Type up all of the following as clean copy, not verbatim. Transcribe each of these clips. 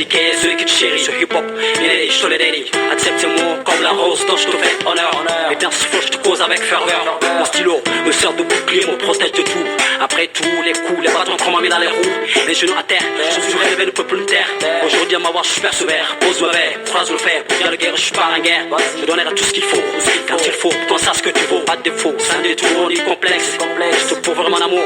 piqué, celui que tu chéris. Ce hip-hop, je te le dédie. Accepte ces mots comme la rose dont je te fais honneur. Et bien s'il faut, je te cause avec ferveur. Mon stylo me sert de bouclier, me protège de tout. Après tous les coups, les bâtons qu'on m'a mis dans les roues. Les genoux à terre, je suis relevé, ne peux plus me taire. Aujourd'hui à ma voix, je suis persévère. Pose le verre, phrase le fait. Pour dire le guerre, je suis pas en guerre. Je donnerai tout ce qu'il faut. Quand il faut, qu'on sache ce que tu vaux. Pas de défaut, sans détour, ni complexe. Je te prouverai mon amour.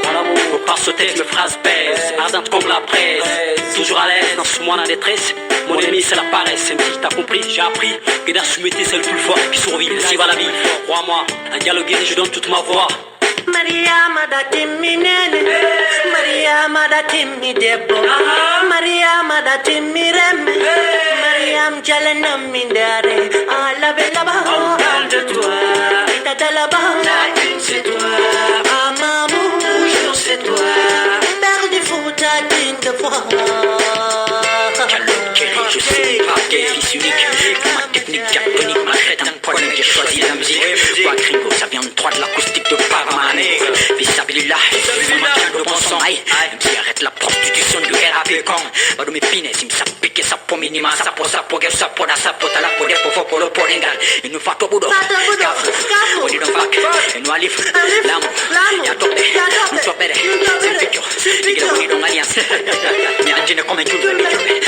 Par ce texte, mes phrases pèsent. Ardente comme la presse. Toujours à l'aise dans ce monde en détresse. Mon ennemi c'est la paresse, même si t'as compris, j'ai appris que d'assumiter c'est le plus fort qui survit, si va la vie, crois-moi, un dialogue je donne toute ma voix. Maria Madatimmi Nene, Maria Madatimmi Debbo, Maria Madatimmi Remme, Mariam Jalanam Mindare, Allah Bellaba, on parle de toi, Tadalaba, la une c'est toi, Amamou, toujours c'est toi, Père du foot à digne de foi. Je suis pas des fils uniques. Ma technique diachronique, ma crête en poignée, j'ai choisi la musique. Pas gringo, ça vient de droit de l'acoustique de Paramané. Visabilillah, je me tiens de bon son. Aïe, MC arrête la prostitution du RAP con. Bado me pine, sim sa pique, sa po minima, sa po, sa po, da sa po, tala po, de po, po, lo, po, lengal. Et nous fato budo, kafu, on dit non vac, et nous alif, l'amour, ya tope, nous topere, c'est le futur, digre, on dit non alliance. Mi angine come chiuso, mi chiude.